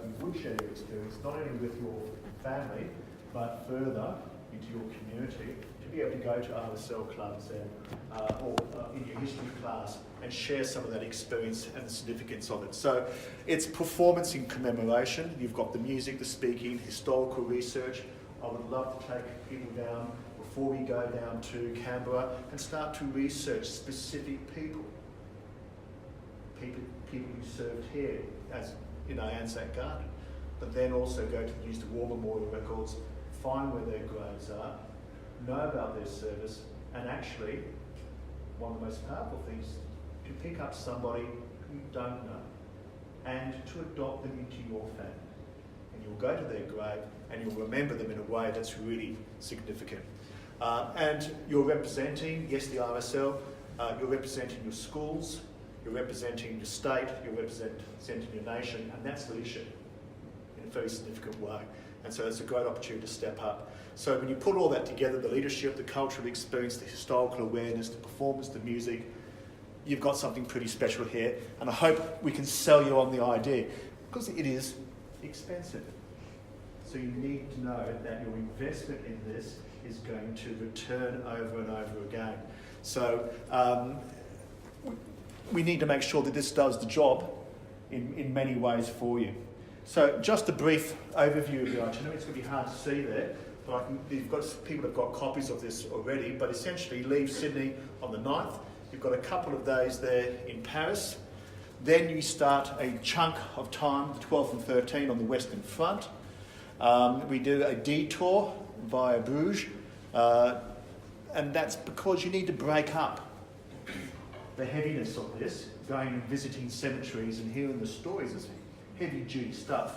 you would share your experience, not only with your family, but further into your community, to be able to go to RSL clubs or in your history class and share some of that experience and the significance of it. So it's performance in commemoration. You've got the music, the speaking, historical research. I would love to take people down before we go down to Canberra and start to research specific people who served here as Anzac Guard, but then also go to use the War Memorial Records, find where their graves are, know about their service, and actually, one of the most powerful things, to pick up somebody you don't know and to adopt them into your family. And you'll go to their grave and you'll remember them in a way that's really significant. And you're representing, yes, the RSL, you're representing your schools, you're representing your state, you're representing your nation, and that's leadership in a very significant way. And so it's a great opportunity to step up. So when you put all that together, the leadership, the cultural experience, the historical awareness, the performance, the music, you've got something pretty special here. And I hope we can sell you on the idea, because it is expensive. So you need to know that your investment in this is going to return over and over again. So we need to make sure that this does the job in many ways for you. So just a brief overview of the itinerary. It's going to be hard to see there, but people have got copies of this already, but essentially leave Sydney on the 9th. You've got a couple of days there in Paris. Then you start a chunk of time, the 12th and 13th, on the Western Front. We do a detour via Bruges, and that's because you need to break up the heaviness of this, going and visiting cemeteries and hearing the stories is heavy-duty stuff.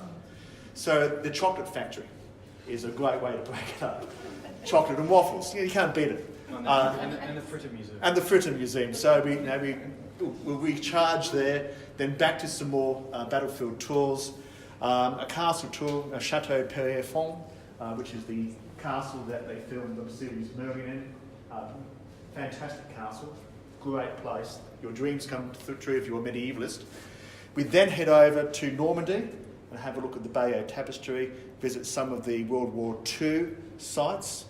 So the chocolate factory is a great way to break it up. Chocolate and waffles, you can't beat it. And the Fritter Museum. And the Fritter Museum. So we'll recharge there, then back to some more battlefield tours. A castle tour, a Chateau Pierrefonds, which is the castle that they filmed the series Merlin in. Fantastic castle, great place. Your dreams come true if you're a medievalist. We then head over to Normandy and have a look at the Bayeux Tapestry, visit some of the World War II sites.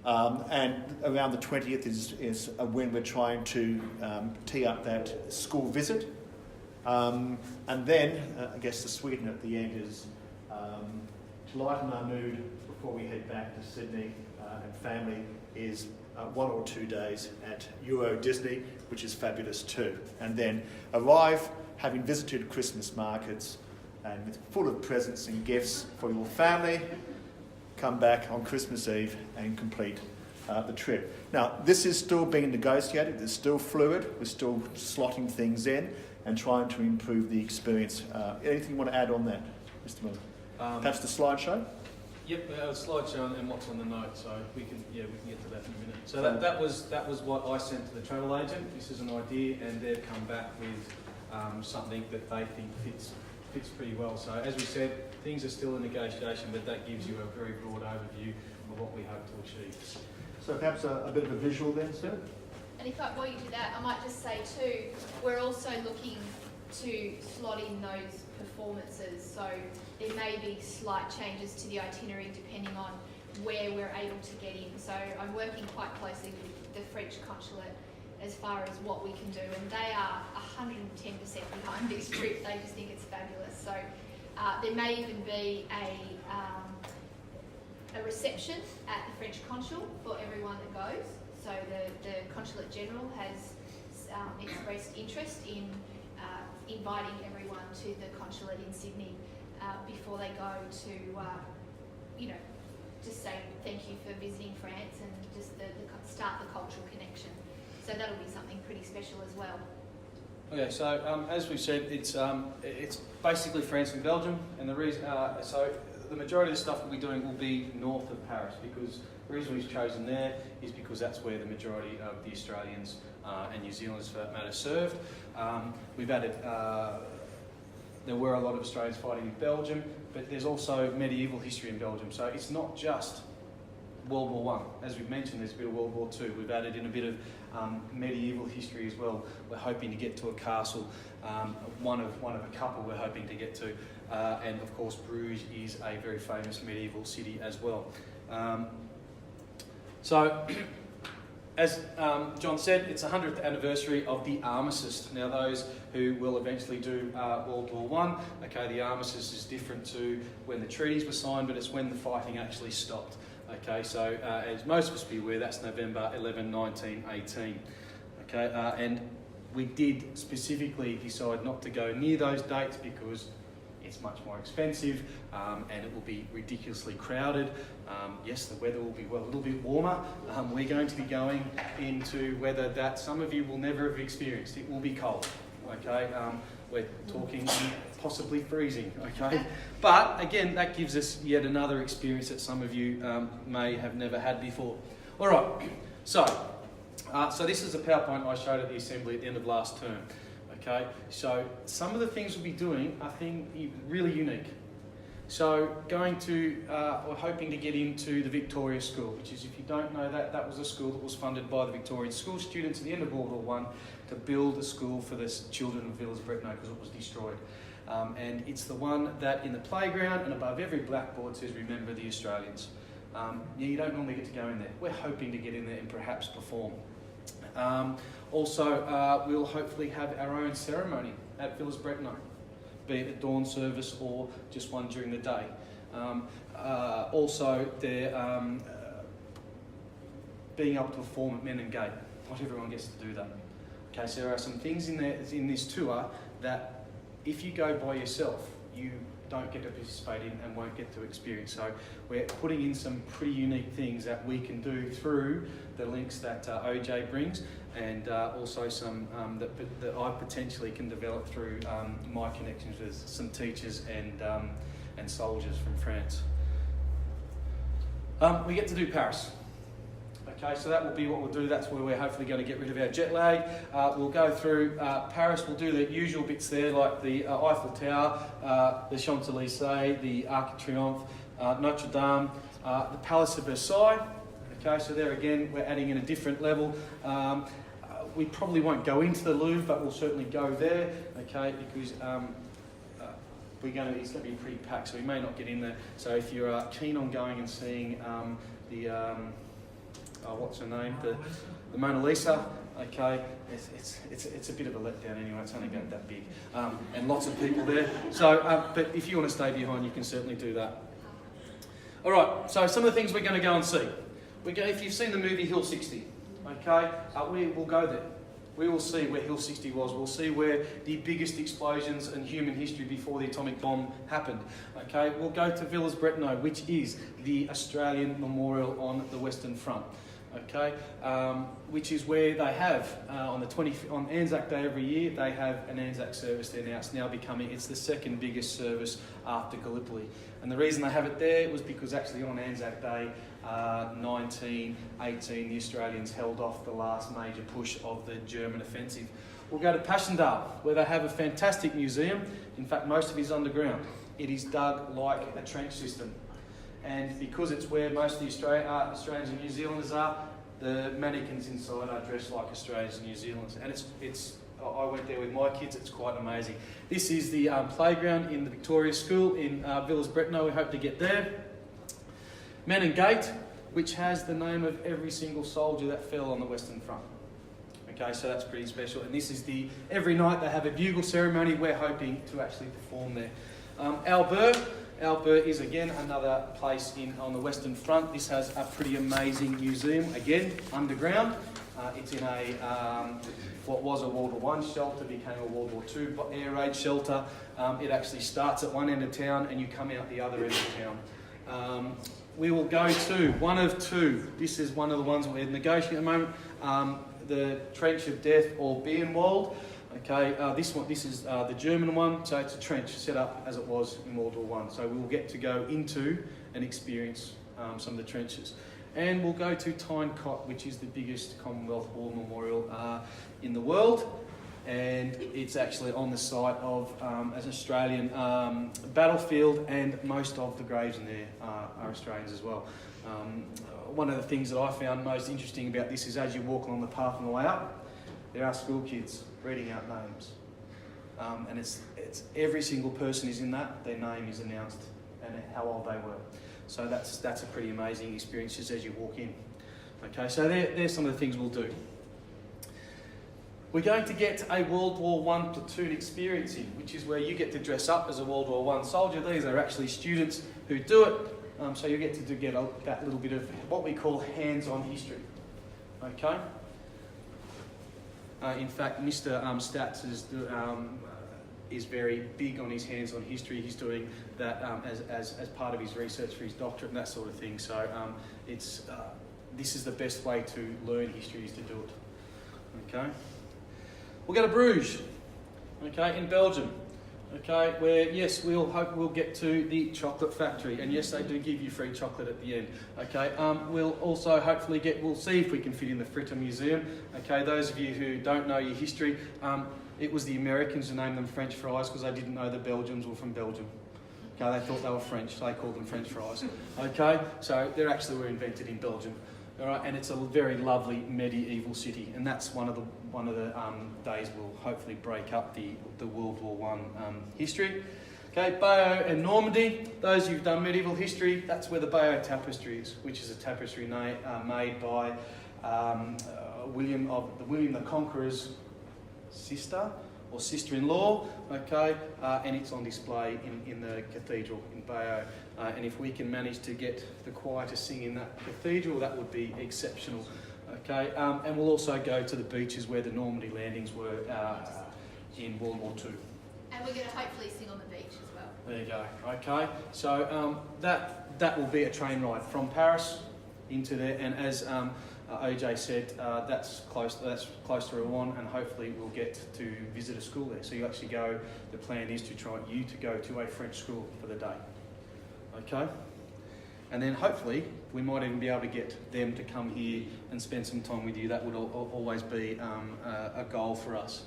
And around the 20th is when we're trying to tee up that school visit. And then, I guess the sweetener at the end is to lighten our mood before we head back to Sydney and family is 1 or 2 days at Euro Disney, which is fabulous too. And then arrive, having visited Christmas markets and full of presents and gifts for your family, come back on Christmas Eve and complete the trip. Now, this is still being negotiated. It's still fluid. We're still slotting things in and trying to improve the experience. Anything you want to add on that, Mr. Miller? Perhaps the slideshow? Yep, a slideshow and what's on the note, so we can get to that in a minute. So that was what I sent to the travel agent. This is an idea, and they've come back with something that they think fits pretty well. So as we said, things are still in negotiation, but that gives you a very broad overview of what we hope to achieve. So perhaps a bit of a visual then, sir? And while you do that, I might just say too, we're also looking to slot in those performances. So there may be slight changes to the itinerary depending on where we're able to get in. So I'm working quite closely with the French consulate as far as what we can do, and they are 110% behind this trip. They just think it's fabulous. So there may even be a reception at the French consul for everyone that goes. So the Consulate General has expressed interest in inviting everyone to the consulate in Sydney before they go to, just say thank you for visiting France and just start the cultural connection. So that'll be something pretty special as well. Okay, so as we've said, it's basically France and Belgium, and the reason so the majority of the stuff we'll be doing will be north of Paris, because the reason we've chosen there is because that's where the majority of the Australians and New Zealanders, for that matter, served. We've added, there were a lot of Australians fighting in Belgium, but there's also medieval history in Belgium. So it's not just World War I. As we've mentioned, there's a bit of World War II. We've added in a bit of medieval history as well. We're hoping to get to a castle, one of a couple we're hoping to get to and of course Bruges is a very famous medieval city as well. As John said, it's the 100th anniversary of the armistice. Now, those who will eventually do World War One, okay, the armistice is different to when the treaties were signed, but it's when the fighting actually stopped. Okay, so as most of us will be aware, that's November 11, 1918. Okay, and we did specifically decide not to go near those dates because it's much more expensive and it will be ridiculously crowded. Yes, the weather will be a little bit warmer. We're going to be going into weather that some of you will never have experienced. It will be cold, okay? We're talking possibly freezing, okay? But again, that gives us yet another experience that some of you may have never had before. All right, so this is a PowerPoint I showed at the assembly at the end of last term. Okay, so some of the things we'll be doing are really unique. So we're hoping to get into the Victoria School, which is, if you don't know that was a school that was funded by the Victorian school students at the end of World War One to build a school for the children of Villers-Bretonneux because it was destroyed. And it's the one that in the playground and above every blackboard says, "Remember the Australians." You don't normally get to go in there. We're hoping to get in there and perhaps perform. Also, we'll hopefully have our own ceremony at Villers-Bretonneux, be it a dawn service or just one during the day. Also, being able to perform at Men and Gate. Not everyone gets to do that. Okay, so there are some things in this tour that if you go by yourself, you don't get to participate in and won't get to experience. So we're putting in some pretty unique things that we can do through the links that OJ brings, and also some that I potentially can develop through my connections with some teachers and soldiers from France. We get to do Paris. Okay, so that will be what we'll do. That's where we're hopefully going to get rid of our jet lag. We'll go through Paris. We'll do the usual bits there, like the Eiffel Tower, the Champs-Élysées, the Arc de Triomphe, Notre Dame, the Palace of Versailles. Okay, so there again, we're adding in a different level. We probably won't go into the Louvre, but we'll certainly go there. Okay, because it's going to be pretty packed, so we may not get in there. So if you're keen on going and seeing what's her name? The Mona Lisa. Okay, it's a bit of a letdown anyway. It's only about that big, and lots of people there. So, but if you want to stay behind, you can certainly do that. All right. So some of the things we're going to go and see. If you've seen the movie Hill 60, okay, we will go there. We will see where Hill 60 was. We'll see where the biggest explosions in human history before the atomic bomb happened. Okay, we'll go to Villers-Bretonneux, which is the Australian Memorial on the Western Front. Okay, which is where they have on Anzac Day every year they have an Anzac service there now. It's the second biggest service after Gallipoli, and the reason they have it there was because actually on Anzac Day 1918 the Australians held off the last major push of the German offensive. We'll go to Passchendaele, where they have a fantastic museum. In fact, most of it is underground. It is dug like a trench system. And because it's where most of the Australians and New Zealanders are, the mannequins inside are dressed like Australians and New Zealanders. And I went there with my kids, it's quite amazing. This is the playground in the Victoria School in Villers-Bretonneux. We hope to get there. Men and Gate, which has the name of every single soldier that fell on the Western Front. Okay, so that's pretty special. And this is every night they have a bugle ceremony. We're hoping to actually perform there. Albert is again another place on the Western Front. This has a pretty amazing museum, again underground. It's in what was a World War I shelter, became a World War II air raid shelter. It actually starts at one end of town and you come out the other end of town. We will go to one of two. This is one of the ones we're negotiating at the moment. The Trench of Death or Birnwald. Okay, this is the German one, so it's a trench set up as it was in World War I. So we will get to go into and experience some of the trenches. And we'll go to Tyne Cot, which is the biggest Commonwealth War memorial in the world. And it's actually on the site of an Australian battlefield, and most of the graves in there are Australians as well. One of the things that I found most interesting about this is as you walk along the path on the way up, there are school kids reading out names. and it's every single person is in that. Their name is announced and how old they were. So that's a pretty amazing experience just as you walk in. Okay, so there's some of the things we'll do. We're going to get a World War I platoon experience in, which is where you get to dress up as a World War I soldier. These are actually students who do it, so you get to get that little bit of what we call hands-on history. Okay. In fact, Mr. Stats is very big on his hands-on history. He's doing that as part of his research for his doctorate and that sort of thing. So this is the best way to learn history, is to do it. Okay. We'll go to Bruges, okay, in Belgium, okay, where, yes, we'll get to the chocolate factory, and yes, they do give you free chocolate at the end, okay. We'll also hopefully we'll see if we can fit in the Fritter Museum, okay. Those of you who don't know your history, it was the Americans who named them French fries because they didn't know the Belgians were from Belgium. Okay, they thought they were French, so they called them French fries, okay. So they actually were invented in Belgium. All right, and it's a very lovely medieval city, and that's one of the days we'll hopefully break up the World War I history. Okay, Bayeux and Normandy. Those who've done medieval history, that's where the Bayeux Tapestry is, which is a tapestry made by William the Conqueror's sister or sister-in-law. Okay, and it's on display in the cathedral in Bayeux. And if we can manage to get the choir to sing in that cathedral, that would be exceptional. Okay, and we'll also go to the beaches where the Normandy landings were in World War II. And we're going to hopefully sing on the beach as well. There you go. Okay, so that will be a train ride from Paris into there, and as OJ said, that's close to Rouen, and hopefully we'll get to visit a school there. So you actually go. The plan is to go to a French school for the day. Okay, and then hopefully we might even be able to get them to come here and spend some time with you. That would always be a goal for us.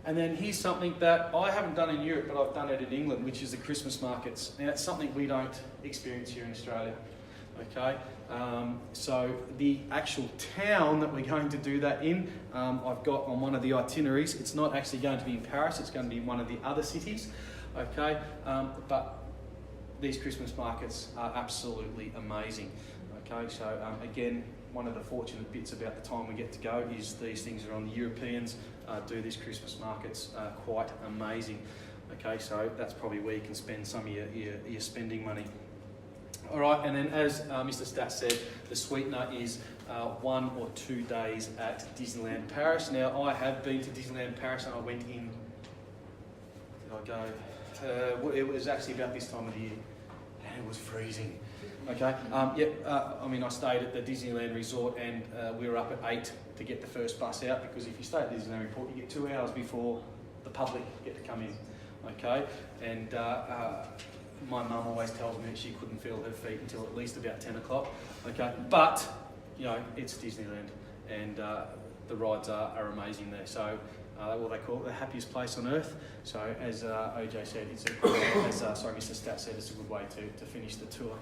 And then here's something that I haven't done in Europe, but I've done it in England, which is the Christmas markets. And it's something we don't experience here in Australia. Okay, so the actual town that we're going to do that in, I've got on one of the itineraries. It's not actually going to be in Paris, it's going to be in one of the other cities. Okay, but these Christmas markets are absolutely amazing. Okay, so again, one of the fortunate bits about the time we get to go is these things are on. The Europeans do these Christmas markets quite amazing. Okay, so that's probably where you can spend some of your spending money. All right, and then as Mr. Stats said, the sweetener is 1 or 2 days at Disneyland Paris. Now, I have been to Disneyland Paris, and I went in. Did I go? It was actually about this time of the year, and it was freezing. Okay. I mean, I stayed at the Disneyland Resort, and we were up at 8 to get the first bus out, because if you stay at Disneyland Resort, you get 2 hours before the public get to come in. Okay, and my mum always tells me that she couldn't feel her feet until at least about 10 o'clock. Okay, but you know, it's Disneyland, and the rides are amazing there. So what they call it, the happiest place on earth. So as OJ said, it's a good way, Mr. Stat said, it's a good way to finish the tour.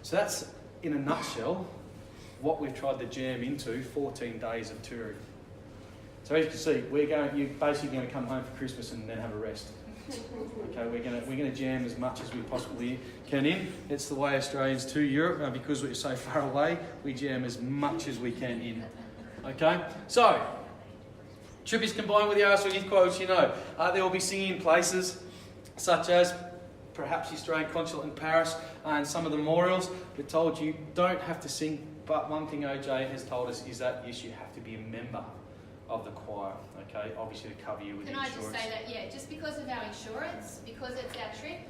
So that's, in a nutshell, what we've tried to jam into 14 days of touring. So as you can see, you're basically going to come home for Christmas and then have a rest. Okay, we're going to jam as much as we possibly can in. It's the way Australians to Europe, because we're so far away, we jam as much as we can in. Okay, so trip is combined with the RSL Youth Choir, which you know. There will be singing places such as perhaps the Australian Consulate in Paris and some of the memorials. We're told you don't have to sing, but one thing OJ has told us is that yes, you have to be a member of the choir, okay, obviously to cover you with insurance. Can I just say that, yeah, just because of our insurance, because it's our trip,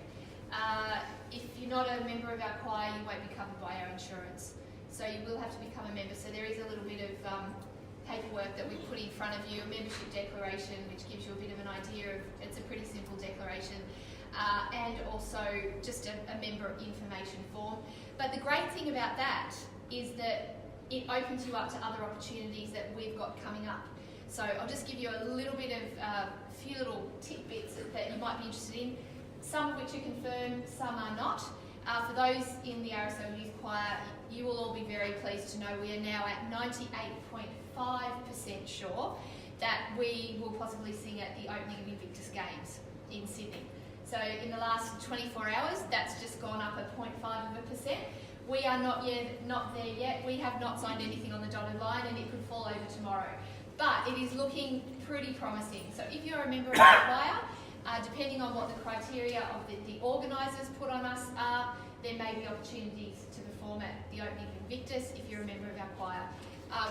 if you're not a member of our choir, you won't be covered by our insurance. So you will have to become a member. So there is a little bit of paperwork that we put in front of you, a membership declaration, which gives you a bit of an idea of, it's a pretty simple declaration, and also just a member information form. But the great thing about that is that it opens you up to other opportunities that we've got coming up. So I'll just give you a little bit of a few little tidbits that you might be interested in, some of which are confirmed, some are not. For those in the RSL Youth Choir, you will all be very pleased to know we are now at 98.5% sure that we will possibly sing at the opening of Invictus Games in Sydney. So in the last 24 hours, that's just gone up a 0.5%. We are not there yet. We have not signed anything on the dotted line, and it could fall over tomorrow. But it is looking pretty promising. So if you're a member of our choir, depending on what the criteria of the organisers put on us are, there may be opportunities to perform at the opening of Invictus if you're a member of our choir.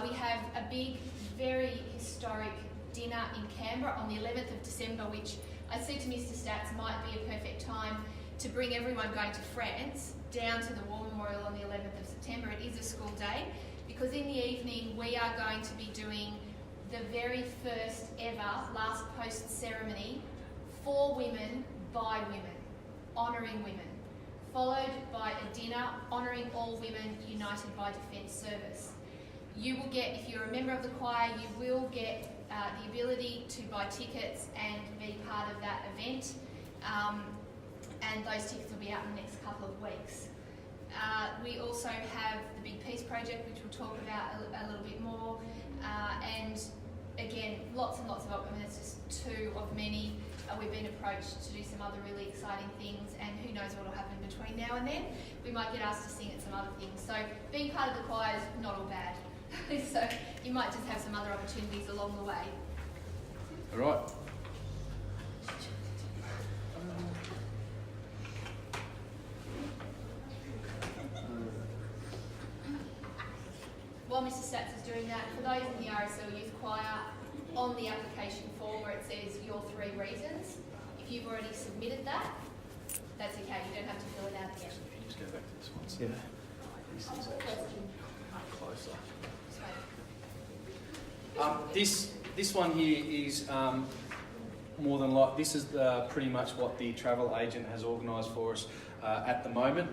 We have a big, very historic dinner in Canberra on the 11th of December, which I said to Mr. Stats might be a perfect time to bring everyone going to France down to the War Memorial on the 11th of September. It is a school day, because in the evening we are going to be doing the very first ever last post ceremony for women, by women, honouring women, followed by a dinner honouring all women united by Defence Service. You will get, if you're a member of the choir, you will get the ability to buy tickets and be part of that event, and those tickets will be out in the next couple of weeks. We also have the Big Peace Project, which we'll talk about a little bit more, and again, lots and lots of, I mean, it's just two of many. We've been approached to do some other really exciting things, and who knows what will happen between now and then. We might get asked to sing at some other things. So being part of the choir is not all bad. So you might just have some other opportunities along the way. All right. While Mr. Stats is doing that, for those in the RSL Youth Choir, on the application form where it says your 3 reasons, if you've already submitted that, that's okay, you don't have to fill it out again. Can you just go back to this one? Yeah. This is actually closer. Just wait. This one here is more than like, this is pretty much what the travel agent has organised for us at the moment.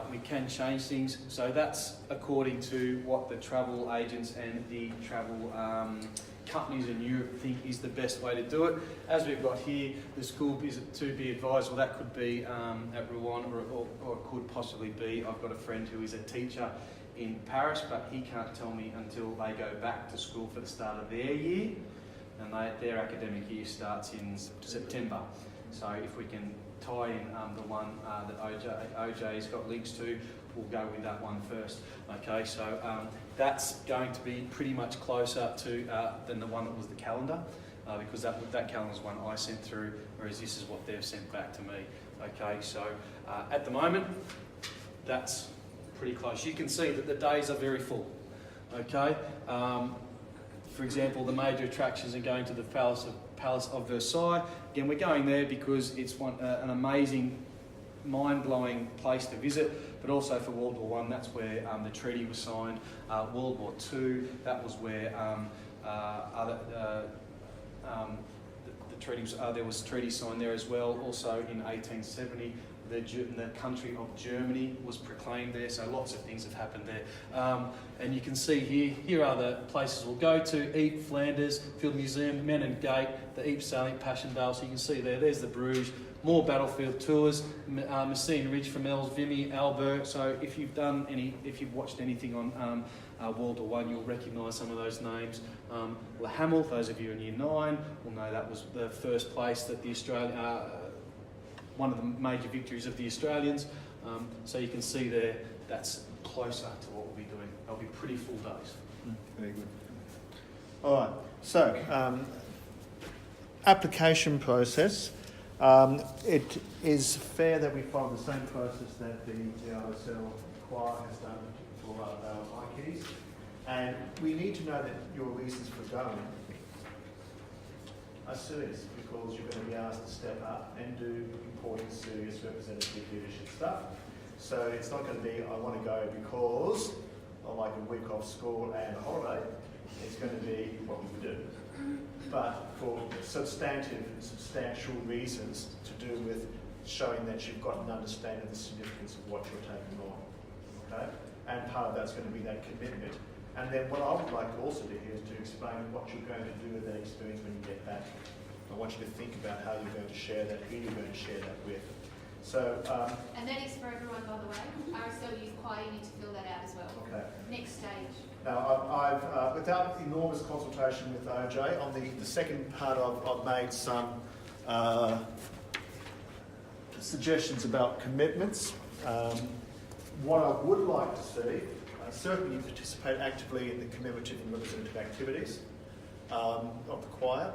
We can change things, so that's according to what the travel agents and the travel companies in Europe think is the best way to do it. As we've got here, the school is to be advised, well, that could be at Rouen, or it could possibly be, I've got a friend who is a teacher in Paris, but he can't tell me until they go back to school for the start of their year, and their academic year starts in September. So if we can tie in the one that OJ's got links to, we'll go with that one first. Okay, so that's going to be pretty much closer to than the one that was the calendar, because that calendar is one I sent through, whereas this is what they've sent back to me. Okay, so at the moment, that's pretty close. You can see that the days are very full. Okay, for example, the major attractions are going to the Palace of Versailles. Again, we're going there because it's an amazing, mind-blowing place to visit, but also for World War I, that's where the treaty was signed. World War II, that was where the treaty was, there was treaty signed there as well. Also in 1870, the country of Germany was proclaimed there, so lots of things have happened there. And you can see here are the places we'll go to: Ypres, Flanders, Field Museum, Menin Gate, the Ypres Salient, Passchendaele. So you can see there's the Bruges, more battlefield tours, Messines Ridge, Fromelles, Vimy, Albert. So if you've watched anything on World War I, you'll recognise some of those names. Le Hamel, those of you in Year 9 will know that was the first place that the one of the major victories of the Australians. So you can see there, that's closer to what we'll be doing. They'll be pretty full days. Very good. All right, so application process. It is fair that we follow the same process that the RSL choir has done for our kiddies. And we need to know that your reasons for going are serious, because you're going to be asked to step up and do important, serious representative leadership stuff. So it's not going to be, I want to go because I like a week off school and a holiday. It's going to be what we do. But for substantial reasons to do with showing that you've got an understanding of the significance of what you're taking on. Okay? And part of that's going to be that commitment. And then what I would like also to hear is to explain what you're going to do with that experience when you get back. I want you to think about how you're going to share that, who you're going to share that with. So, And that is for everyone, by the way. RSL Youth Choir, you need to fill that out as well. okay. Next stage. Now, I've without enormous consultation with OJ, on the second part I've made some suggestions about commitments. What I would like to see, certainly you participate actively in the commemorative and representative activities of the choir.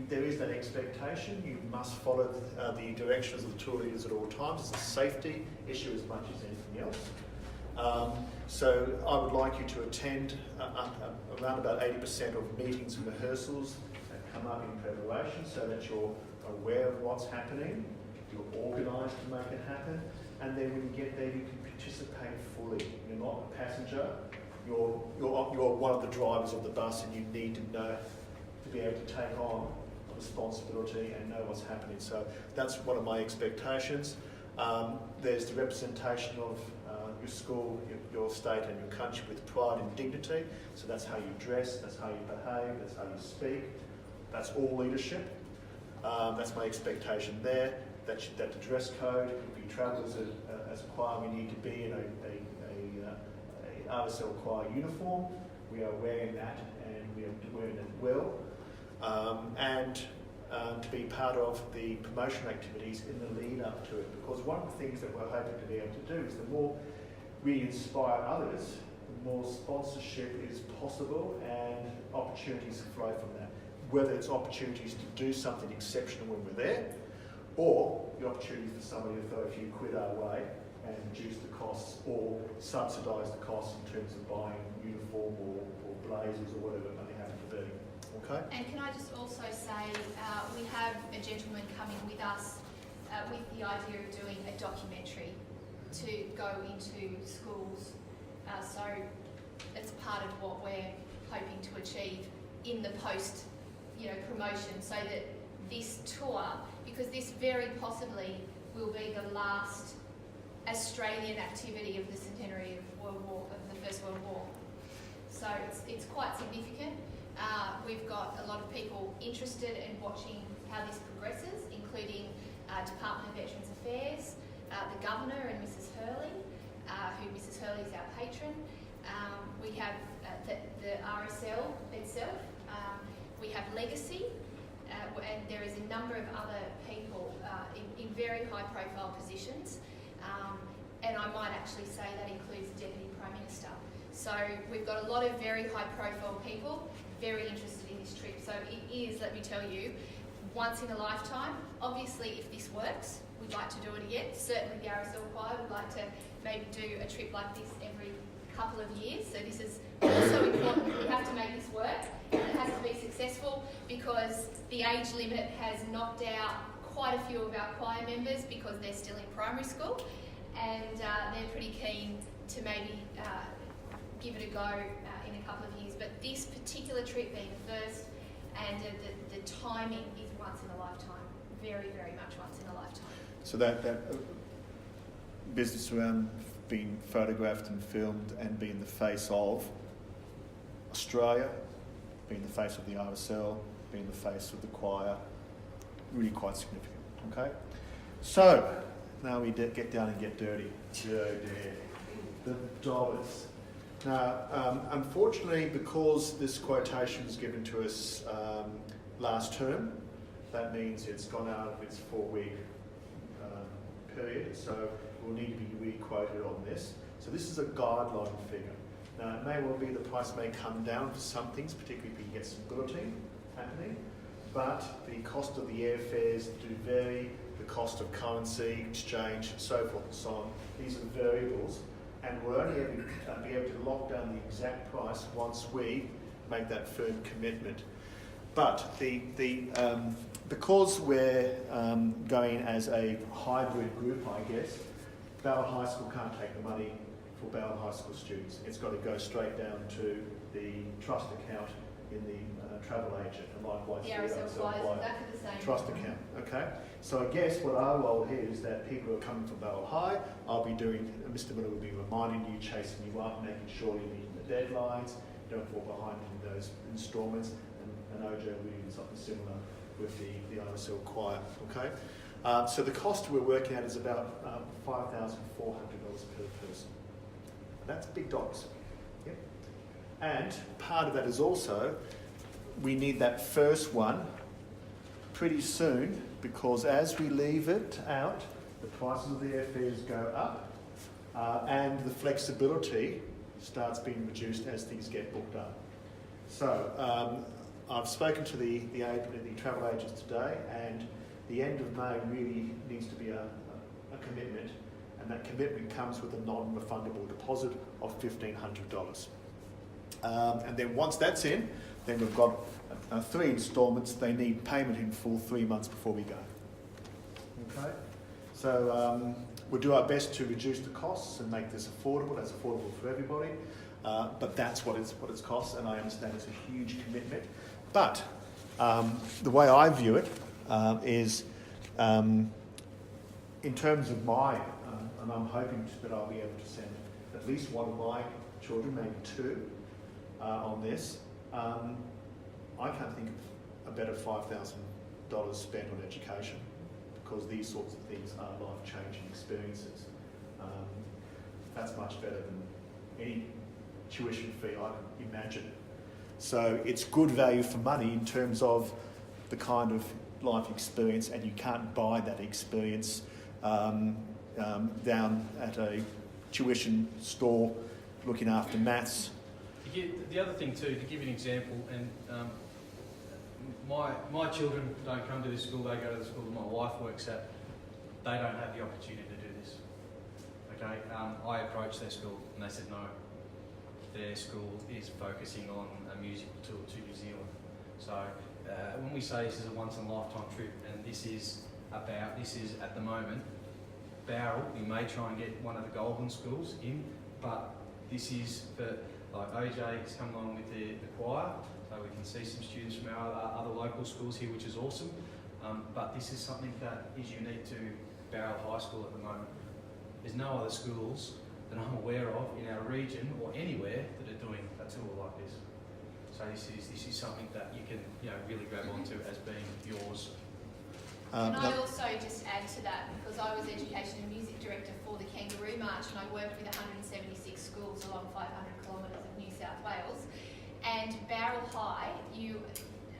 There is that expectation. You must follow the directions of the tour leaders at all times. It's a safety issue as much as anything else. So I would like you to attend around about 80% of meetings and rehearsals that come up in preparation so that you're aware of what's happening, you're organised to make it happen, and then when you get there you can participate fully. You're not a passenger, you're one of the drivers of the bus, and you need to know to be able to take on responsibility and know what's happening. So that's one of my expectations. There's the representation of your school, your state and your country with pride and dignity. So that's how you dress, that's how you behave, that's how you speak. That's all leadership. That's my expectation there. That the dress code, if you travel as a choir, we need to be in a RSL choir uniform. We are wearing that, and we are wearing it well. And to be part of the promotion activities in the lead up to it. Because one of the things that we're hoping to be able to do is the more we inspire others, the more sponsorship is possible and opportunities flow from that. Whether it's opportunities to do something exceptional when we're there, or the opportunity for somebody to throw a few quid our way and reduce the costs or subsidise the costs in terms of buying uniform or blazers or whatever it may happen to be. Okay? And can I just also say, we have a gentleman coming with us with the idea of doing a documentary to go into schools. So it's part of what we're hoping to achieve in the post, promotion, so that this tour, because this very possibly will be the last Australian activity of the centenary of the First World War. So it's quite significant. We've got a lot of people interested in watching how this progresses, including Department of Veterans Affairs, the Governor and Mrs Hurley, who Mrs Hurley is our patron. We have the RSL itself. We have Legacy, and there is a number of other people in very high-profile positions. And I might actually say that includes the Deputy Prime Minister. So we've got a lot of very high-profile people very interested in this trip. So it is, let me tell you, once in a lifetime. Obviously, if this works, we'd like to do it again. Certainly the RSL Choir would like to maybe do a trip like this every couple of years. So this is also important. We have to make this work, and it has to be successful, because the age limit has knocked out quite a few of our choir members because they're still in primary school, and they're pretty keen to maybe give it a go in a couple of years. But this particular trip being the first, and the timing is once in a lifetime, very, very much once in a lifetime. So that business around being photographed and filmed and being the face of Australia, being the face of the RSL, being the face of the choir, really quite significant. Okay, so now we get down and get dirty. The dollars. Now, unfortunately, because this quotation was given to us last term, that means it's gone out of its 4-week period, so we'll need to be re-quoted on this. So this is a guideline figure. Now, it may well be the price may come down for some things, particularly if you get some billeting happening, but the cost of the airfares do vary, the cost of currency, exchange, and so forth and so on. These are variables, and we'll only ever be able to lock down the exact price once we make that firm commitment. But because we're going as a hybrid group, I guess, Ballard High School can't take the money for Ballard High School students. It's got to go straight down to the trust account in the travel agent, and likewise the RSL Choir is exactly the same. Trust account. Okay. So I guess what our role here is that people who are coming from Ballard High, I'll be doing. Mr. Miller will be reminding you, chasing you up, making sure you're meeting the deadlines, don't fall behind in those instalments, and OJ will be doing something similar with the RSL Choir. Okay. So the cost we're working at is about $5,400 per person. That's big dollars. Yep. And part of that is also we need that first one pretty soon, because as we leave it out, the prices of the airfares go up, and the flexibility starts being reduced as things get booked up. So I've spoken to the travel agents today, and the end of May really needs to be a commitment, and that commitment comes with a non-refundable deposit of $1,500. And then once that's in, then we've got 3 instalments. They need payment in full 3 months before we go. Okay? So we'll do our best to reduce the costs and make this affordable. That's affordable for everybody. But that's what it's costs, and I understand it's a huge commitment. But the way I view it is in terms of my, and I'm hoping that I'll be able to send at least one of my children, maybe 2, on this. I can't think of a better $5,000 spent on education, because these sorts of things are life-changing experiences. That's much better than any tuition fee I can imagine. So it's good value for money in terms of the kind of life experience, and you can't buy that experience down at a tuition store looking after maths. The other thing too, to give you an example, and my children don't come to this school, they go to the school that my wife works at. They don't have the opportunity to do this. Okay, I approached their school and they said no. Their school is focusing on a musical tour to New Zealand. So when we say this is a once-in-a-lifetime trip, and this is at the moment, Bowral, we may try and get one of the Golden schools in, but this is for, like OJ has come along with the choir, so we can see some students from our other local schools here, which is awesome. But this is something that is unique to Bowral High School at the moment. There's no other schools that I'm aware of in our region or anywhere that are doing a tour like this. So this is something that you can really grab onto as being yours. Can I also just add to that, because I was Education and Music Director for the Kangaroo March, and I worked with 176 schools along 500 kilometres of New South Wales. And Bowral High,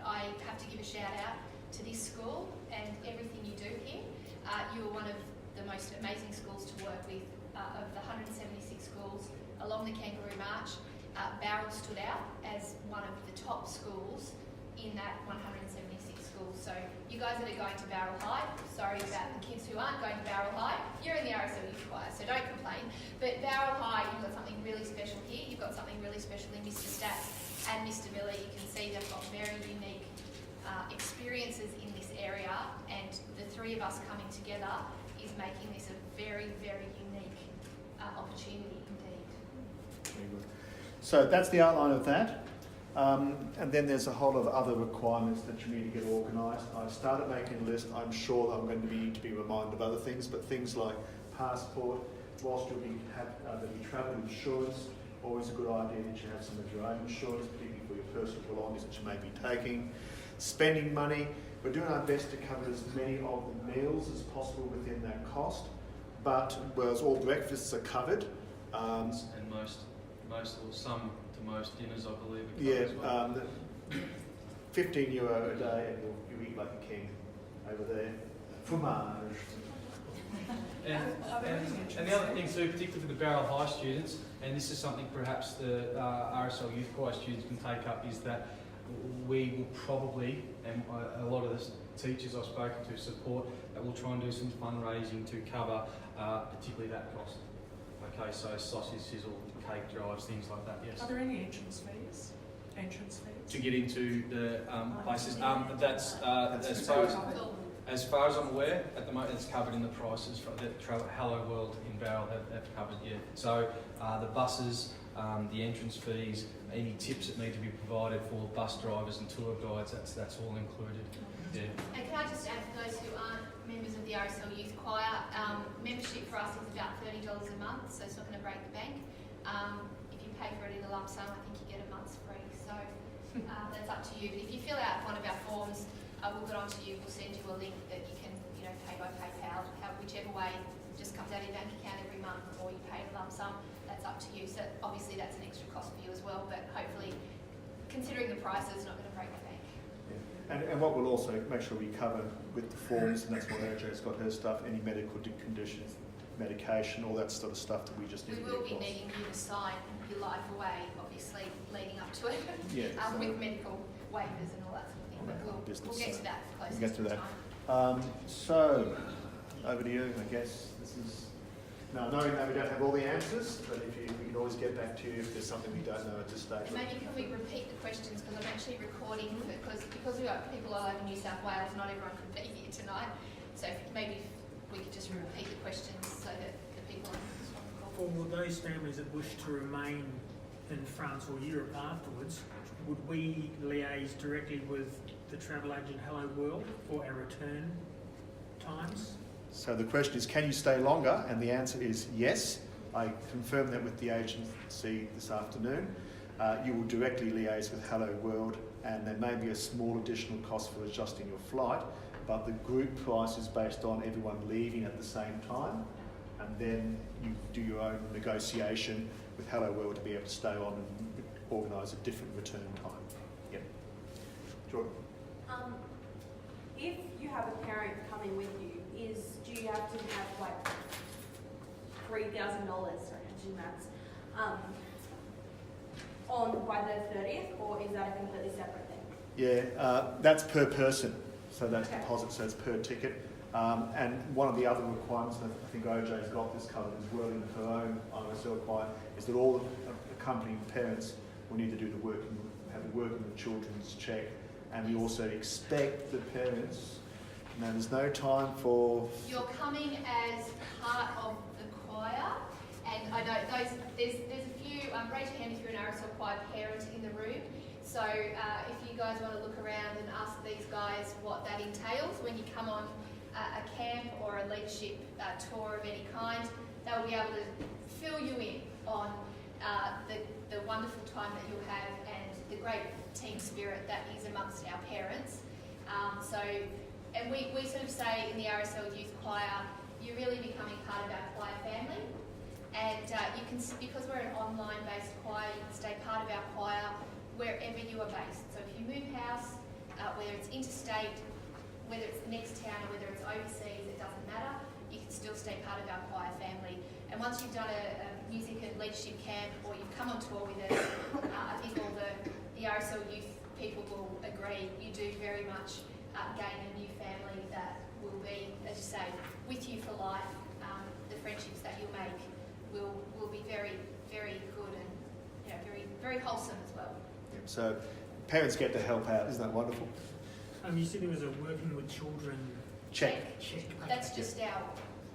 I have to give a shout out to this school and everything you do here. You are one of the most amazing schools to work with. Of the 176 schools along the Kangaroo March, Bowral stood out as one of the top schools in that 176 schools. So you guys that are going to Bowral High, sorry about the kids who aren't going to Bowral High, you're in the RSL Youth Choir, so don't complain. But Bowral High, you've got something really special here. You've got something really special in Mr. Stats and Mr. Miller. You can see they've got very unique experiences in this area, and the 3 of us coming together is making this a very, very unique opportunity indeed. Very good. So that's the outline of that. And then there's a whole lot of other requirements that you need to get organised. I've started making a list. I'm sure that I'm going to need to be reminded of other things, but things like passport, whilst there'll be travel insurance, always a good idea that you have some of your own insurance, particularly for your personal belongings that you may be taking. Spending money, we're doing our best to cover as many of the meals as possible within that cost, but whereas all breakfasts are covered, And most or some to most dinners, I believe. yeah, well. €15 a day, and you eat like a king over there. Fromage. And the other thing too, particularly for the Bowral High students, and this is something perhaps the RSL Youth Choir students can take up, is that we will probably, and a lot of the teachers I've spoken to support, that we'll try and do some fundraising to cover particularly that cost. Okay, so sausage sizzle, cake drives, things like that, yes. Are there any entrance fees? To get into the places, that's as far as I'm aware, at the moment it's covered in the prices that Hello World in Bowral have covered, yeah. So the buses, the entrance fees, any tips that need to be provided for bus drivers and tour guides, that's all included. Yeah. And can I just add, for those who aren't members of the RSL Youth Choir, membership for us is about $30 a month, so it's not going to break the bank. If you pay for it in a lump sum, I think you get a month's free, so that's up to you. But if you fill out one of our forms, we'll get onto you, we'll send you a link that you can pay by PayPal, whichever way, just comes out of your bank account every month, or you pay a lump sum. That's up to you. So obviously that's an extra cost for you as well, but hopefully, considering the price, it's not going to break the bank. And what we'll also make sure we cover with the forms, and that's why AJ's got her stuff, any medical conditions, medication, all that sort of stuff that we just need We to will get be across. needing you to sign your life away, obviously, leading up to it, Yeah, so with medical waivers and all that sort of thing. But we'll get to that closer get to to the that. time. So, over to you, I guess. This is now knowing that we don't have all the answers, but we can always get back to you if there's something we don't know at this stage. And maybe can we repeat the questions, because I'm actually recording, because we've got people all over New South Wales, not everyone could be here tonight. So maybe we could just repeat the questions so that the people on the call. For those families that wish to remain in France or Europe afterwards, would we liaise directly with the travel agent Hello World for our return times? So the question is, can you stay longer? And the answer is yes. I confirmed that with the agency this afternoon. You will directly liaise with Hello World, and there may be a small additional cost for adjusting your flight, but the group price is based on everyone leaving at the same time, and then you do your own negotiation with Hello World to be able to stay on and organise a different return time. Yep. Jordan. If you have a parent coming with you, do you have to have like $3,000, sorry, I do maths, on by the 30th, or is that a completely separate thing? Yeah, that's per person, so that's Okay. deposit, so it's per ticket. And one of the other requirements, and I think OJ's got this covered as well in her own ISL requirement, is that all accompanying parents will need to do have a working with children's check, and we also expect the parents. Now, there's no time for. You're coming as part of the choir, and I know there's a few, raise your hand if you're an RSL choir parent in the room. So if you guys want to look around and ask these guys what that entails when you come on a camp or a leadership tour of any kind, they'll be able to fill you in on the wonderful time that you'll have and the great team spirit that is amongst our parents. And we sort of say in the RSL Youth Choir, you're really becoming part of our choir family. And you can, because we're an online-based choir, you can stay part of our choir wherever you are based. So if you move house, whether it's interstate, whether it's the next town, or whether it's overseas, it doesn't matter. You can still stay part of our choir family. And once you've done a music and leadership camp, or you've come on tour with us, I think all the RSL youth people will agree, you do very much gain a new family that will be, as you say, with you for life. The friendships that you'll make will be very, very good and very, very wholesome as well. Yep, so parents get to help out. Isn't that wonderful? You said there was a working with children Check. check. That's just the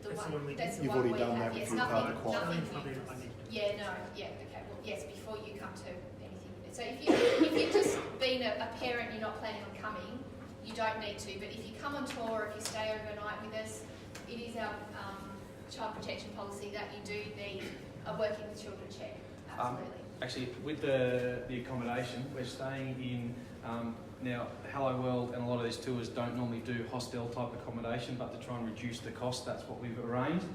That's one. the one we That's do. the You've one already we done have. that Yes, with your part of the choir. nothing Something new. I need to do. Yeah, no, yeah, okay. Well, yes, before you come to anything. So if you've just been a parent, you're not planning on coming, you don't need to. But if you come on tour, if you stay overnight with us, it is our child protection policy that you do need a working with children check. Absolutely. Actually, with the accommodation, we're staying in, now Hello World and a lot of these tours don't normally do hostel type accommodation, but to try and reduce the cost, that's what we've arranged.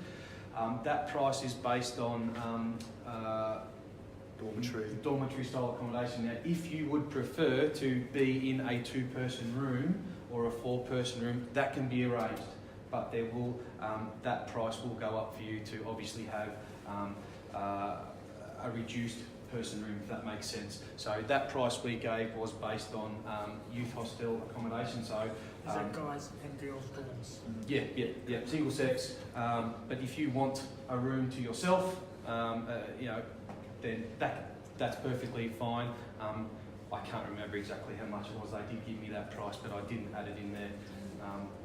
That price is based on dormitory style accommodation. Now, if you would prefer to be in a 2-person room or a 4-person room, that can be arranged, but there will that price will go up for you to obviously have a reduced person room, if that makes sense. So that price we gave was based on youth hostel accommodation. So Is that guys and girls dorms? yeah, single sex. But if you want a room to yourself, then that's perfectly fine. I can't remember exactly how much it was. They did give me that price, but I didn't add it in there.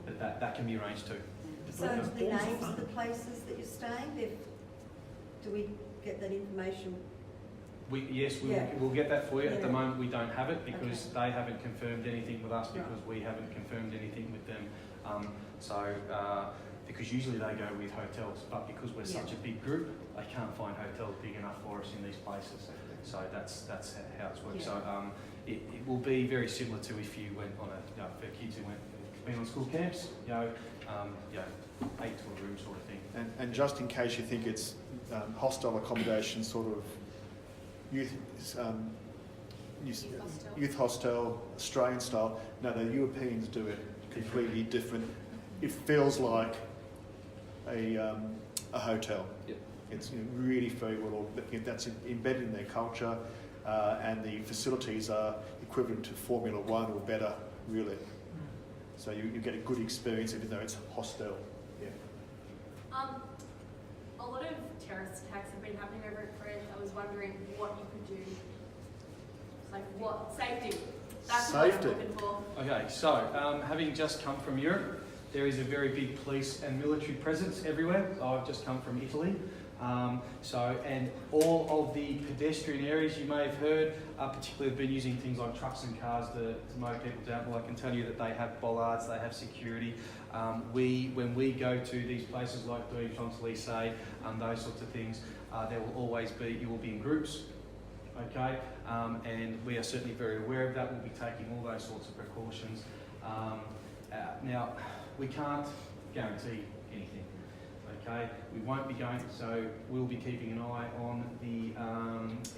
But that can be arranged too. So the names of the places that you're staying, do we get that information? We'll get that for you. At the Yeah. moment, we don't have it because Okay. they haven't confirmed anything with us because we haven't confirmed anything with them. Because usually they go with hotels, but because we're such a big group, they can't find hotels big enough for us in these places. So that's how it's worked. Yeah. So it will be very similar to if you went on for kids who went been on school camps, 8 to a room sort of thing. And just in case you think it's hostel accommodation, sort of youth youth hostel, Australian style, no, the Europeans do it completely different. It feels like a hotel. Yep. It's really very well, that's embedded in their culture, and the facilities are equivalent to Formula One or better, really. So you get a good experience even though it's hostel. Yeah. A lot of terrorist attacks have been happening over at France. I was wondering what you could do. Like what? Safety. That's what Safety. I'm looking for. Okay, so having just come from Europe, there is a very big police and military presence everywhere. I've just come from Italy. And all of the pedestrian areas you may have heard, particularly have been using things like trucks and cars to mow people down. Well, I can tell you that they have bollards, they have security. When we go to these places like the Champs-Élysées, those sorts of things, there will always be, you will be in groups, okay? And we are certainly very aware of that. We'll be taking all those sorts of precautions. Now, we can't guarantee anything. Okay, we won't be going, so we'll be keeping an eye on the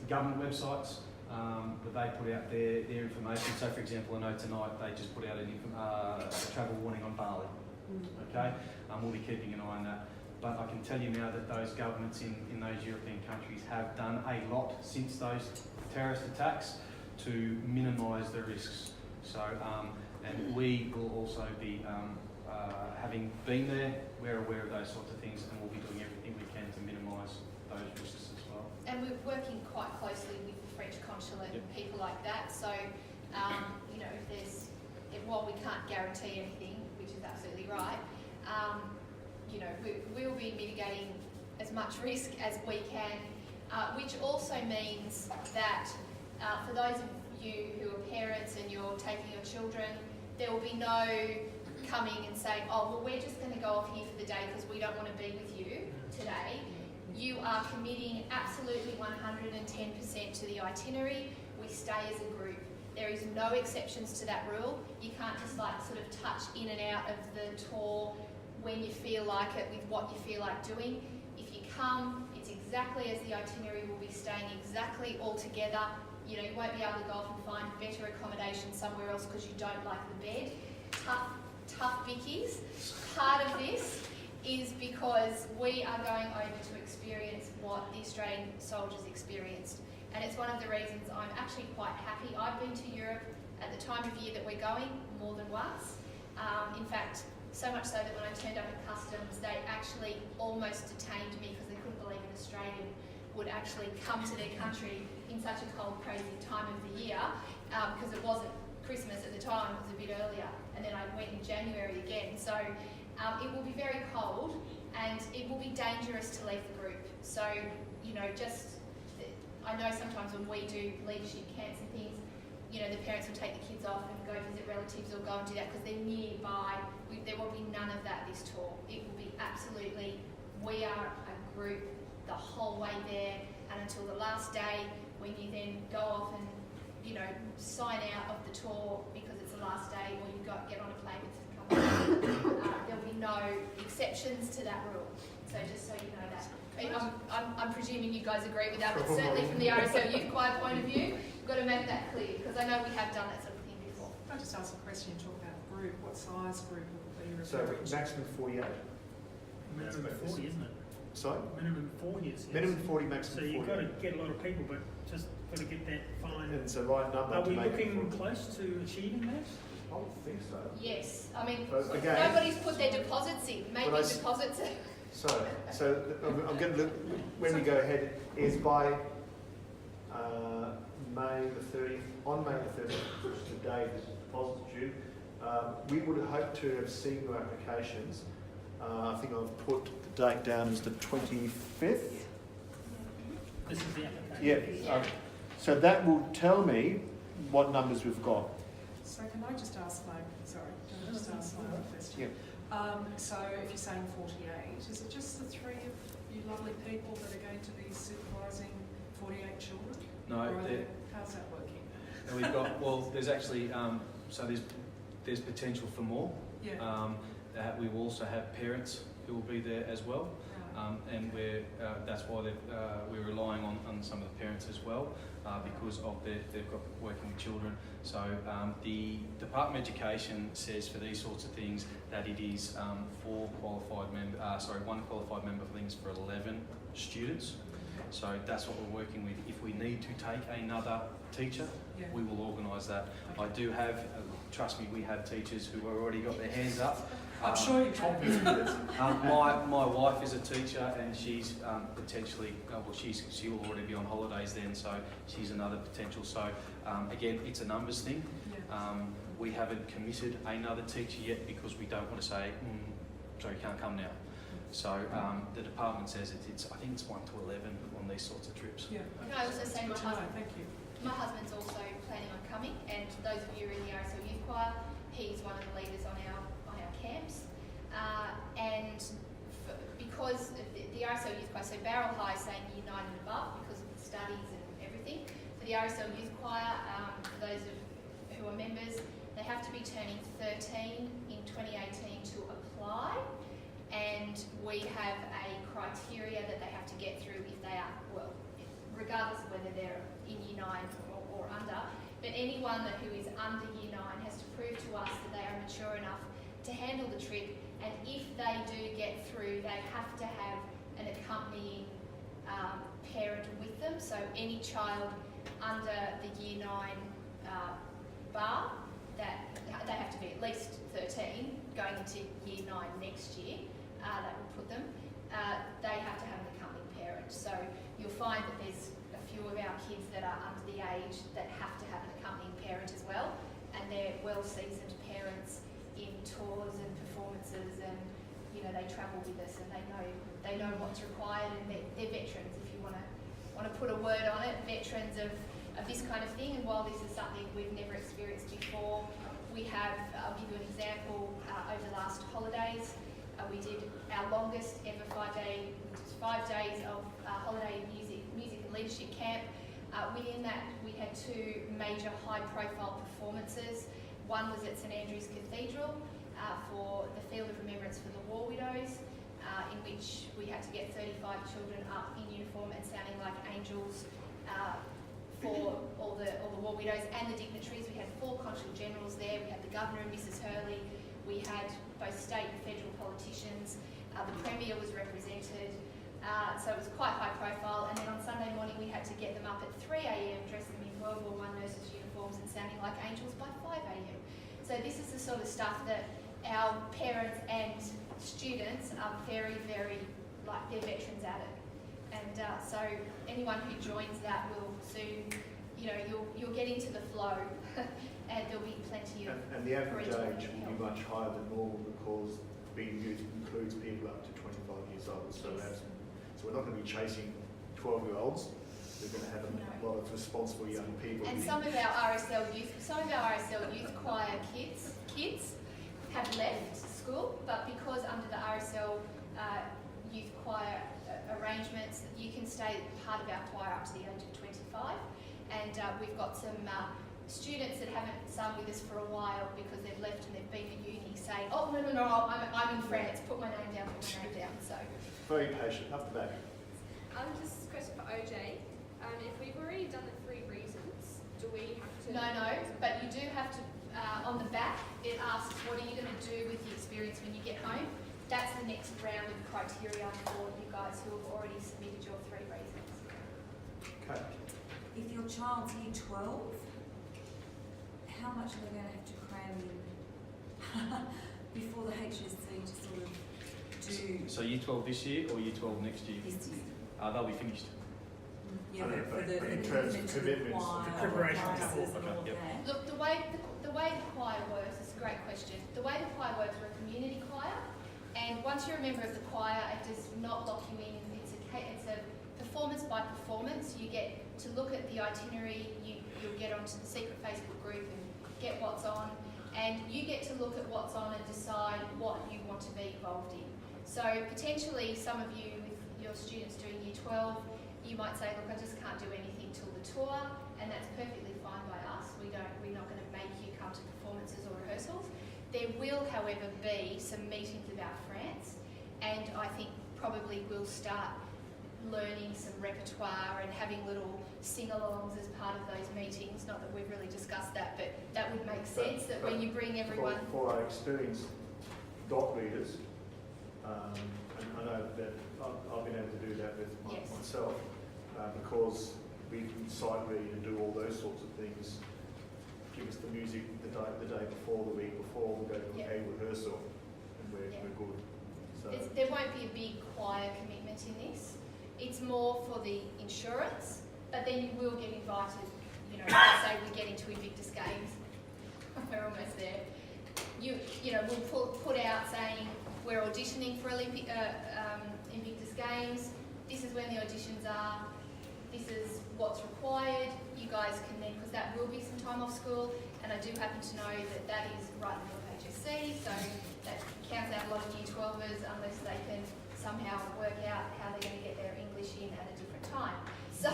government websites that they put out their information. So, for example, I know tonight they just put out a travel warning on Bali. Okay, we'll be keeping an eye on that. But I can tell you now that those governments in those European countries have done a lot since those terrorist attacks to minimise the risks. So, and we will also be having been there, we're aware of those sorts of things, and we'll be doing everything we can to minimise those risks as well. And we're working quite closely with the French consulate and people like that. So, while we can't guarantee anything, which is absolutely right, we'll be mitigating as much risk as we can, which also means that for those of you who are parents and you're taking your children, there will be no coming and saying, oh, well, we're just going to go off here for the day because we don't want to be with you today. You are committing absolutely 110% to the itinerary. We stay as a group. There is no exceptions to that rule. You can't just sort of touch in and out of the tour when you feel like it with what you feel like doing. If you come, it's exactly as the itinerary. Will be staying exactly all together. You won't be able to go off and find better accommodation somewhere else because you don't like the bed. Tough bickies. Part of this is because we are going over to experience what the Australian soldiers experienced. And it's one of the reasons I'm actually quite happy. I've been to Europe at the time of year that we're going more than once. In fact, so much so that when I turned up at customs, they actually almost detained me because they couldn't believe an Australian would actually come to their country in such a cold, crazy time of the year, because it wasn't Christmas at the time, it was a bit earlier, and then I went in January again. So it will be very cold and it will be dangerous to leave the group. So, I know sometimes when we do leadership camps and things, the parents will take the kids off and go visit relatives or go and do that because they're nearby. There will be none of that this tour. It will be absolutely, we are a group the whole way there and until the last day when you then go off and sign out of the tour because it's the last day, or you get on a plane with some company. There'll be no exceptions to that rule. So just so you know that. I'm presuming you guys agree with that, but certainly from the RSL Youth Choir point of view, we've got to make that clear because I know we have done that sort of thing before. Can I just ask a question? You talk about group. What size group will be So referring to? maximum 48. Minimum 40, isn't it? Sorry? Minimum 40 is. Minimum 40, So maximum you've 40. got to get a lot of people, but just got to get that fine. And it's the right number Are to we make looking it 40. close to achieving that? I would think so. Yes, I mean, But again, nobody's put their deposits in. Make But your I s- deposits in. So I'm going to look, when we go ahead, is by May the 30th, on May the 30th, which is the day the deposit's due, we would hope to have seen your applications. I think I've put the date down as the 25th. This is the application. Yeah. So that will tell me what numbers we've got. So can I just ask my other question? Yeah. So if you're saying 48, is it just the three of you lovely people that are going to be supervising 48 children? No, Or how's that working? and we've got, well, there's actually, so there's potential for more. Yeah. We will also have parents who will be there as well. And that's why we're relying on some of the parents as well, because of they've got working with children. So the Department of Education says for these sorts of things that it is one qualified member for things for 11 students. So that's what we're working with. If we need to take another teacher, Yeah. we will organise that. I do have, trust me, we have teachers who have already got their hands up. I'm sure you have. My wife is a teacher, and she's potentially, she will already be on holidays then, so she's another potential. So again, it's a numbers thing. Yeah. We haven't committed another teacher yet because we don't want to say, sorry, you can't come now. So the department says I think it's 1 to 11 on these sorts of trips. Yeah. Can I also say Good my to know, husband, thank you. my husband's also planning on coming, and those of you who are in the RSL Youth Choir, he's one of the leaders on our camps. Because the RSL Youth Choir, so Barrel High is saying Year 9 and above because of the studies and everything. For the RSL Youth Choir, for those who are members, they have to be turning 13 in 2018 to apply, and we have a criteria that they have to get through if they are, well, regardless of whether they're in Year 9 or under, but anyone who is under Year 9 has to prove to us that they are mature enough to handle the trip, and if they do get through, they have to have an accompanying parent with them. So any child under the Year 9 bar, that they have to be at least 13 going into Year 9 next year, that will put them, they have to have an accompanying parent. So you'll find that there's a few of our kids that are under the age that have to have an accompanying parent as well, and they're well-seasoned parents in tours and performances, and they travel with us, and they know what's required, and they're veterans, if you want to put a word on it, veterans of this kind of thing. And while this is something we've never experienced before, we have, I'll give you an example, over the last holidays, we did our longest ever 5 days of holiday music and leadership camp. Within that, we had 2 major high-profile performances. One was at St Andrew's Cathedral for the Field of Remembrance for the War Widows, in which we had to get 35 children up in uniform and sounding like angels for all the war widows and the dignitaries. We had 4 consul generals there. We had the Governor and Mrs Hurley. We had both state and federal politicians. The Premier was represented. So it was quite high profile. And then on Sunday morning, we had to get them up at 3 a.m, dress them in World War I nurses' uniforms and sounding like angels by 5 a.m. So this is the sort of stuff that our parents and students are very, very, they're veterans at it. And so anyone who joins that will soon, you'll get into the flow and there'll be plenty of... And the average parental age will help. be much higher than normal because being youth includes people up to 25 years old. So, Yes. so we're not going to be chasing 12-year-olds. We're going to have a lot of responsible young people. And some of our RSL youth choir kids have left school, but because under the RSL youth choir arrangements, you can stay part of our choir up to the age of 25. And we've got some students that haven't sung with us for a while because they've left and they've been at uni saying, oh, no, I'm in France, put my name down. So Very patient, up the back. Just a question for OJ. If we've already done the 3 reasons, do we have to... no, but you do have to, on the back, it asks what are you going to do with the experience when you get home. That's the next round of criteria for you guys who have already submitted your 3 reasons. Okay. If your child's year 12, how much are they going to have to cram in before the HSC to sort of do So Year 12 this year or Year 12 next year? this year? They'll be finished. Yeah, I know, but but in terms of commitments, the preparation to classes and all Yep. that. Look, the way the choir works is a great question. The way the choir works, we're a community choir, and once you're a member of the choir, it does not lock you in. It's a performance by performance. You get to look at the itinerary. You'll get onto the secret Facebook group and get what's on, and you get to look at what's on and decide what you want to be involved in. So potentially, some of you with your students doing Year 12. You might say, look, I just can't do anything till the tour, and that's perfectly fine by us. We're not going to make you come to performances or rehearsals. There will, however, be some meetings about France, and I think probably we'll start learning some repertoire and having little sing-alongs as part of those meetings. Not that we've really discussed that, but that would make sense, that when you bring everyone... For our experienced dot readers, and I know that I've been able to do that with Yes. myself, because we can sight read and do all those sorts of things. Give us the music the day before, the week before, we go to Yeah. a rehearsal, and we're good. So, There won't be a big choir commitment in this. It's more for the insurance, but then you will get invited, you know, let's say we get into Invictus Games, we're almost there. You know, we'll put out saying we're auditioning for Invictus Games, this is when the auditions are, this is what's required. You guys can then, because that will be some time off school, and I do happen to know that that is right in the HSC, so that counts out a lot of Year 12ers unless they can somehow work out how they're going to get their English in at a different time. So,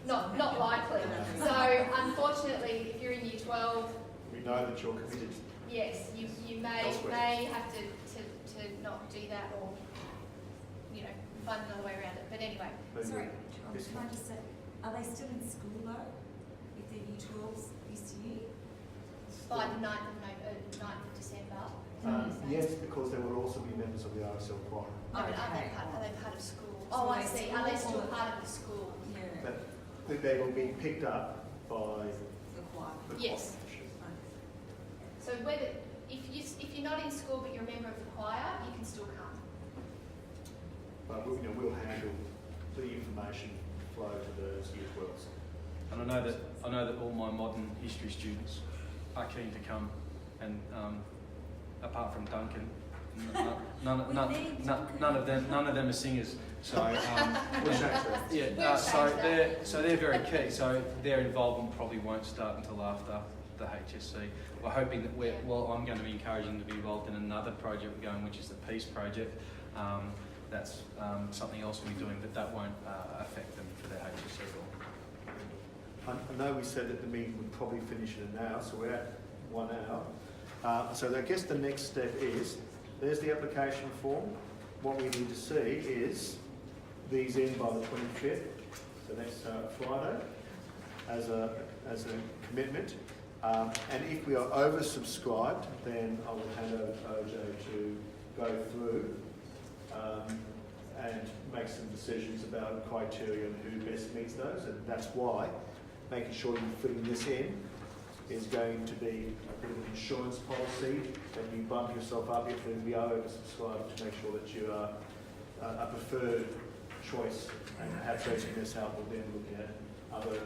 not likely. So, unfortunately, if you're in Year 12, we know that you're committed. yes, you may have to not do that, or, you know, find another way around it. But anyway, Maybe Sorry, this can I just say, are they still in school though? If they're Year 12s this year? by the 9th of December. Yes, because there will also be members of the RSL choir. No, but are they part of school? Oh, I see. Are they still part of the school? Yeah. But they will be picked up by The choir. the Yes. choir. So whether if you're not in school but you're a member of the choir, you can still come. But we'll handle the information flow to those Year 12s. And I know that all my modern history students are keen to come, and apart from Duncan, none of them are singers. So so they're very keen. So their involvement probably won't start until after the HSC. We're hoping that I'm going to be encouraging them to be involved in another project we're going, which is the Peace Project. That's something else we'll be doing, but that won't affect them for their HSC at all. I know we said that the meeting would probably finish in an hour, so we're at 1 hour. So I guess the next step is, there's the application form. What we need to see is these in by the 25th, so next Friday, as a commitment. And if we are oversubscribed, then I will hand over to OJ to go through and make some decisions about criteria and who best meets those. And that's why making sure you're fitting this in is going to be a bit of an insurance policy, that you bump yourself up if we are oversubscribed, to make sure that you are a preferred choice, and perhaps HMS Help will then look at other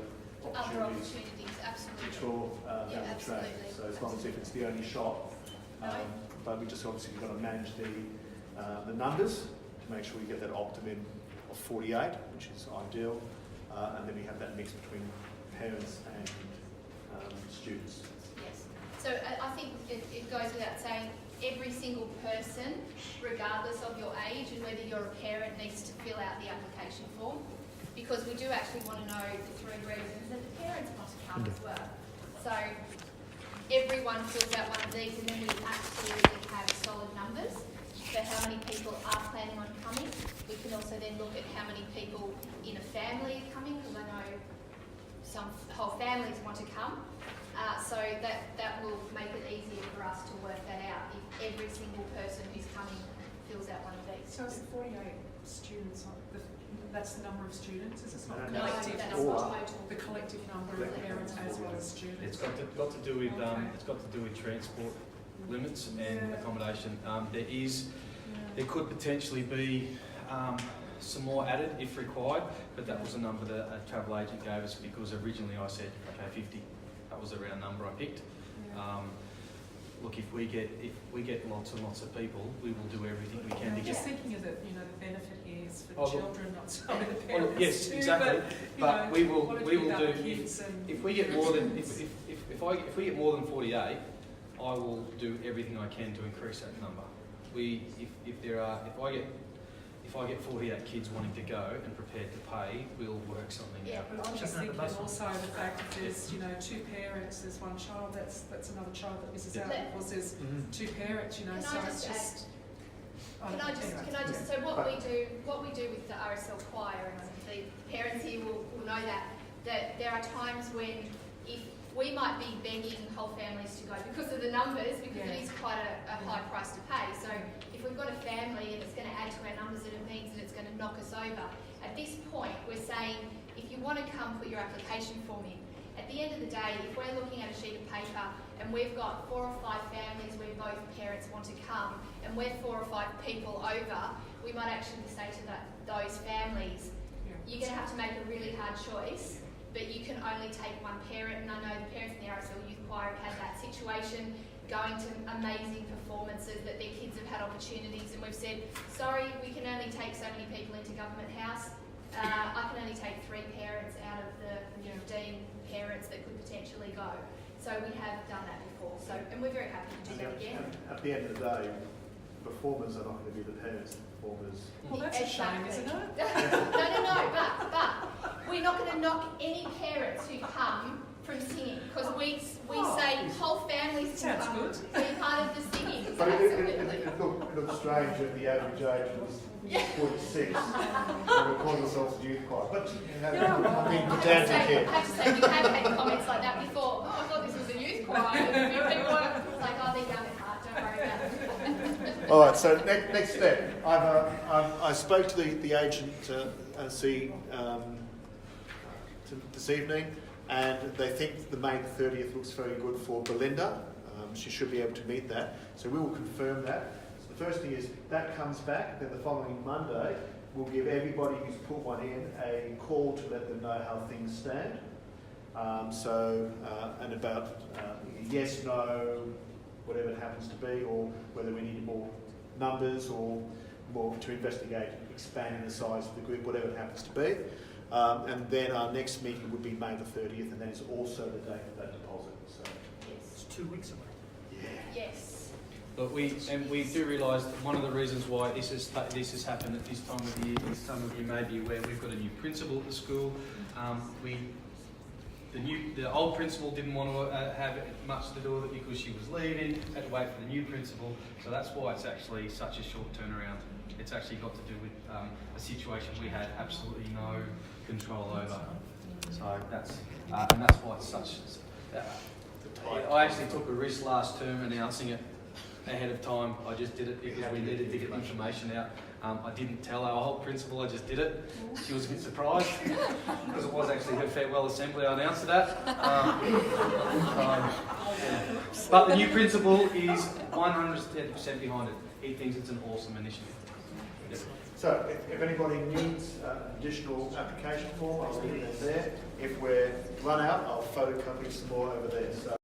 opportunities Absolutely. to tour down the track. Absolutely. So it's not as if it's the only shop, No. but we just obviously got to manage the numbers to make sure we get that optimum of 48, which is ideal, and then we have that mix between parents and students. Yes. So I think it goes without saying, every single person, regardless of your age and whether you're a parent, needs to fill out the application form, because we do actually want to know the 3 reasons that the parents want to come as well. So everyone fills out one of these, and then we absolutely have solid numbers for how many people are planning on coming. We can also then look at how many people in a family are coming, because I know some whole families want to come. So that will make it easier for us to work that out if every single person who's coming fills out one of these. So it's 48 students, that's the number of students, is it not No, collective? that's Or- total. The collective number of parents as well as students? It's got to do with Okay. it's got to do with transport limits and Yeah. accommodation. There could potentially be some more added if required, but that was a number that a travel agent gave us, because originally I said, okay, 50. That was a round number I picked. Yeah. Look, if we get lots and lots of people, we will do everything we can to I'm just get. thinking of the benefit here is for Oh, look. children, not so the Oh, parents look, yes, too, exactly. But we will what if we with will other do kids and if we get more than students? if we get more than 48, I will do everything I can to increase that number. If if I get 48 kids wanting to go and prepared to pay, we'll work something Yeah. out. But I'm just Chucking thinking out the bus. also the fact that there's, you know, 2 parents, there's 1 child, that's another child that misses out Yeah. because there's Mhm. 2 parents, you know, Can so I it's just just. Can I just, so what we do with the RSL choir, and I think the parents here will know that there are times when if we might be begging whole families to go because of the numbers, because it is quite a high price to pay. So if we've got a family and it's going to add to our numbers and it means that it's going to knock us over, at this point we're saying, if you want to come put your application form in, at the end of the day, if we're looking at a sheet of paper and we've got 4 or 5 families where both parents want to come and we're 4 or 5 people over, we might actually say to those families, you're going to have to make a really hard choice, but you can only take 1 parent. And I know the parents in the RSL Youth Choir have had that situation, going to amazing performances that their kids have had opportunities, and we've said, sorry, we can only take so many people into Government House. I can only take 3 parents out of the 15 parents that could potentially go. So we have done that before. So, and we're very happy to do that again. At the end of the day, performers are not going to be the parents. Performers. Well, that's a shame, isn't it? No, but we're not going to knock any parents who come from singing, because we say whole families can Sounds come good. be part of the singing. But Absolutely. it looks strange that the average age was 46 and we call ourselves a youth choir. But I'm being I pedantic here. have to say, we have had comments like that before. Oh, I thought this was a youth choir. And people were like, oh, they're young at heart, don't worry about it. All right, so next step. I spoke to the agent this evening, and they think the May the 30th looks very good for Belinda. She should be able to meet that. So we will confirm that. So the first thing is that comes back, then the following Monday, we'll give everybody who's put one in a call to let them know how things stand. And about yes, no, whatever it happens to be, or whether we need more numbers or more to investigate expanding the size of the group, whatever it happens to be. And then our next meeting would be May the 30th, and that is also the date of that deposit. So, It's 2 weeks away. yeah. Yes. But we do realise that one of the reasons why this has happened at this time of the year is some of you may be aware we've got a new principal at the school. The old principal didn't want to have much to do with it because she was leaving, had to wait for the new principal, so that's why it's actually such a short turnaround. It's actually got to do with a situation we had absolutely no control over. So that's why it's such. I actually took a risk last term announcing it ahead of time. I just did it because we needed to get the information out. I didn't tell our whole principal, I just did it. She was a bit surprised because it was actually her farewell assembly I announced that. But the new principal is 110% behind it. He thinks it's an awesome initiative. Yep. So if anybody needs additional application form, I'll leave it there. If we're run out, I'll photocopy some more over there. So